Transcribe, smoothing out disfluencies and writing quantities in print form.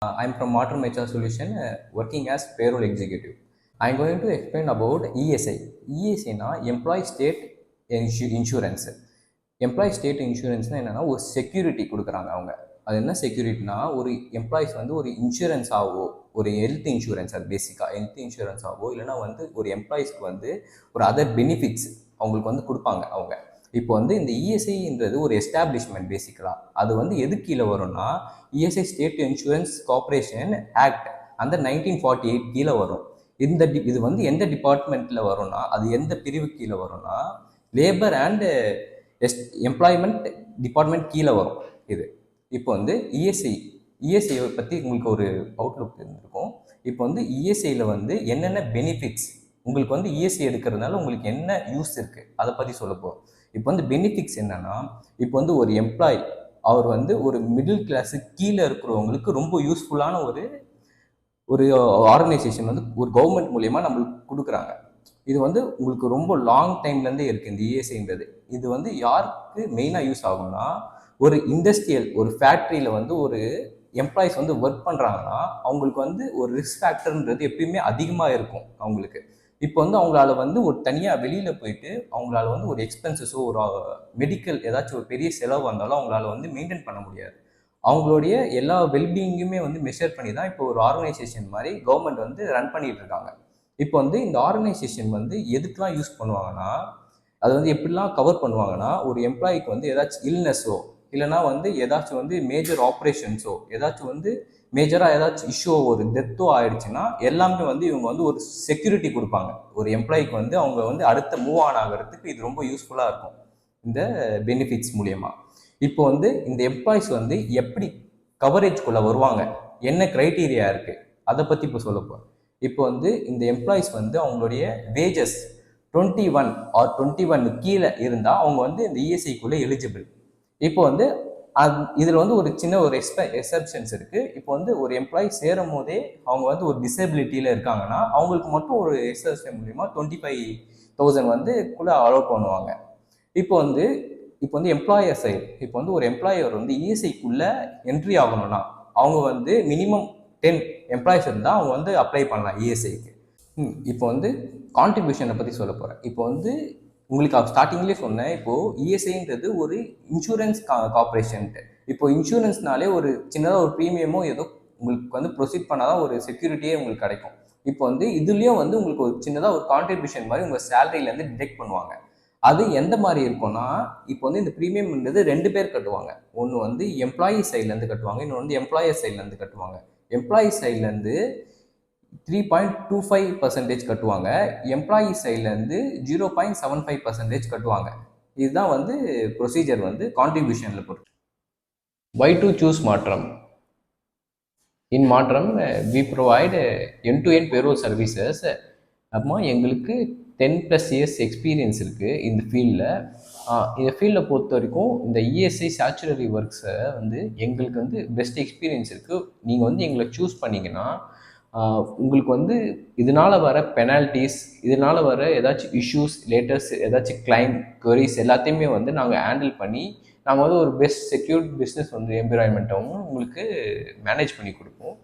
I'm from Modern HR Solution, working as payroll executive. I'm going to explain about ESI. ESI na Employee State Insurance. Employee state இன்சூரன்ஸ்னால் என்னென்னா ஒரு security கொடுக்குறாங்க அவங்க. அது என்ன செக்யூரிட்டினா, ஒரு எம்ப்ளாயிஸ் வந்து ஒரு இன்சூரன்ஸ் ஆகவோ, ஒரு ஹெல்த் இன்சூரன்ஸ், அது பேசிக்காக ஹெல்த் இன்சூரன்ஸ் ஆகவோ, இல்லைனா வந்து ஒரு எம்ப்ளாயிஸ்க்கு வந்து ஒரு அதர் பெனிஃபிட்ஸ் அவங்களுக்கு வந்து கொடுப்பாங்க அவங்க. இப்போ வந்து இந்த இஎஸ்ஐன்றது ஒரு எஸ்டாப்ளிஷ்மெண்ட் பேசிக்கலாக. அது வந்து எது கீழே வரும்னா, ESI state insurance corporation act அந்த 1948 கீழே வரும். இது வந்து எந்த டிபார்ட்மெண்ட்டில் வரும்னா, அது எந்த பிரிவு கீழே வரும்னா, லேபர் அண்ட் எம்ப்ளாய்மெண்ட் டிபார்ட்மெண்ட் கீழே வரும் இது. இப்போ வந்து இஎஸ்ஐ பற்றி உங்களுக்கு ஒரு அவுட்லுக் இருந்திருக்கும். இப்போ வந்து இஎஸ்ஐயில் வந்து என்னென்ன பெனிஃபிட்ஸ் உங்களுக்கு வந்து இஎஸ்ஐ எடுக்கிறதுனால உங்களுக்கு என்ன யூஸ் இருக்குது அதை பற்றி சொல்ல போகிறோம். இப்போ வந்து பெனிஃபிட்ஸ் என்னென்னா, இப்போ வந்து ஒரு எம்ப்ளாய் அவர் வந்து ஒரு மிடில் கிளாஸு கீழே இருக்கிறவங்களுக்கு ரொம்ப யூஸ்ஃபுல்லான ஒரு ஆர்கனைசேஷன் வந்து ஒரு கவர்மெண்ட் மூலயமா நம்மளுக்கு கொடுக்குறாங்க. இது வந்து உங்களுக்கு ரொம்ப லாங் டைம்லேருந்தே இருக்குது இந்த இஎஸ்ஐன்றது. இது வந்து யாருக்கு மெயினாக யூஸ் ஆகும்னா, ஒரு இண்டஸ்ட்ரியல் ஒரு ஃபேக்ட்ரியில் வந்து ஒரு எம்ப்ளாயிஸ் வந்து ஒர்க் பண்ணுறாங்கன்னா அவங்களுக்கு வந்து ஒரு ரிஸ்க் ஃபேக்டர்ன்றது எப்பயுமே அதிகமாக இருக்கும் அவங்களுக்கு. இப்போ வந்து அவங்களால வந்து ஒரு தனியாக வெளியில் போயிட்டு அவங்களால வந்து ஒரு எக்ஸ்பென்சஸோ ஒரு மெடிக்கல் ஏதாச்சும் ஒரு பெரிய செலவு வந்தாலும் அவங்களால வந்து மெயின்டைன் பண்ண முடியாது. அவங்களுடைய எல்லா வெல்பீயிங்குமே வந்து மெஷர் பண்ணி தான் இப்போ ஒரு ஆர்கனைசேஷன் மாதிரி கவர்மெண்ட் வந்து ரன் பண்ணிட்டு இருக்காங்க. இப்போ வந்து இந்த ஆர்கனைசேஷன் வந்து எதுக்கெலாம் யூஸ் பண்ணுவாங்கன்னா, அது வந்து எப்படிலாம் கவர் பண்ணுவாங்கன்னா, ஒரு எம்ப்ளாய்க்கு வந்து ஏதாச்சும் இல்னஸோ இல்லைனா வந்து ஏதாச்சும் வந்து மேஜர் ஆப்ரேஷன்ஸோ ஏதாச்சும் வந்து மேஜராக ஏதாச்சும் இஷ்யூ ஒரு டெத்தோ ஆயிடுச்சுன்னா எல்லாமே வந்து இவங்க வந்து ஒரு செக்யூரிட்டி கொடுப்பாங்க. ஒரு எம்ப்ளாய்க்கு வந்து அவங்க வந்து அடுத்த மூவ் ஆன் ஆகிறதுக்கு இது ரொம்ப யூஸ்ஃபுல்லாக இருக்கும் இந்த பெனிஃபிட்ஸ் மூலியமாக. இப்போ வந்து இந்த எம்ப்ளாயிஸ் வந்து எப்படி கவரேஜ்குள்ளே வருவாங்க, என்ன க்ரைட்டீரியா இருக்குது அதை பற்றி இப்போ சொல்ல போகிறேன். இப்போ வந்து இந்த எம்ப்ளாயிஸ் வந்து அவங்களுடைய வேஜஸ் 21 ஆர் 21 கீழே இருந்தால் அவங்க வந்து இந்த இஎஸ்ஐக்குள்ளே எலிஜிபிள். இப்போ வந்து இதில் வந்து ஒரு சின்ன ஒரு எக்ஸப்ஷன்ஸ் இருக்குது. இப்போ வந்து ஒரு எம்ப்ளாயி சேரும் போதே அவங்க வந்து ஒரு டிசபிலிட்டியில் இருக்காங்கன்னா அவங்களுக்கு மட்டும் ஒரு எக்ஸப்ஷன் மூலிமா 25,000 வந்து கூட அலோட் பண்ணுவாங்க. இப்போ வந்து எம்ப்ளாயர் சைடு இப்போ வந்து ஒரு எம்ப்ளாயர் வந்து இஎஸ்ஐக்குள்ளே என்ட்ரி ஆகணும்னா அவங்க வந்து மினிமம் 10 எம்ப்ளாயிஸ் இருந்தால் அவங்க வந்து அப்ளை பண்ணலாம் இஎஸ்ஐக்கு. இப்போ வந்து கான்ட்ரிபியூஷனை பற்றி சொல்ல போகிறேன். இப்போ வந்து உங்களுக்கு ஸ்டார்டிங்லேயே சொன்னேன், இப்போது இஎஸ்ஐன்றது ஒரு இன்சூரன்ஸ் கார்பரேஷன்ட்டு. இப்போ இன்சூரன்ஸ்னாலே ஒரு சின்னதாக ஒரு ப்ரீமியமோ ஏதோ உங்களுக்கு வந்து ப்ரொசீட் பண்ணால் தான் ஒரு செக்யூரிட்டியே உங்களுக்கு கிடைக்கும். இப்போ வந்து இதுலேயும் வந்து உங்களுக்கு ஒரு சின்னதாக ஒரு கான்ட்ரிபியூஷன் மாதிரி உங்கள் சேலரியிலேருந்து டிடெக்ட் பண்ணுவாங்க. அது எந்த மாதிரி இருக்கும்னா, இப்போ வந்து இந்த ப்ரீமியம்ன்றது 2 பேர் கட்டுவாங்க. ஒன்று வந்து எம்ப்ளாயி சைட்லேருந்து கட்டுவாங்க, இன்னொன்று வந்து எம்ப்ளாயர் சைட்லேருந்து கட்டுவாங்க. எம்ப்ளாயி சைட்லேருந்து 3.25% கட்டுவாங்க, எம்ப்ளாயி சைட்லேருந்து 0.75% கட்டுவாங்க. இதுதான் வந்து ப்ரொசீஜர் வந்து கான்ட்ரிபியூஷனில் பொறுத்து. வை டு சூஸ் மாற்றம்? இன் மாற்றம் we provide end-to-end payroll services. அப்புறமா எங்களுக்கு 10+ இயர்ஸ் எக்ஸ்பீரியன்ஸ் இருக்குது இந்த ஃபீல்டில். இந்த ஃபீல்டில் பொறுத்த வரைக்கும் இந்த இஎஸ்ஐ ஸ்டாச்சுரரி ஒர்க்ஸை வந்து எங்களுக்கு வந்து பெஸ்ட் எக்ஸ்பீரியன்ஸ் இருக்குது. நீங்கள் வந்து எங்களை சூஸ் பண்ணிங்கன்னா உங்களுக்கு வந்து இதனால் வர பெனால்ட்டிஸ், இதனால் வர ஏதாச்சும் இஷ்யூஸ், லேட்டஸ்ட் ஏதாச்சும் கிளைம் குவரிஸ் எல்லாத்தையுமே வந்து நாங்கள் ஹேண்டில் பண்ணி நாங்கள் வந்து ஒரு பெஸ்ட் செக்யூர்ட் பிஸ்னஸ் வந்து என்விரான்மெண்ட்டாகவும் உங்களுக்கு மேனேஜ் பண்ணி கொடுப்போம்.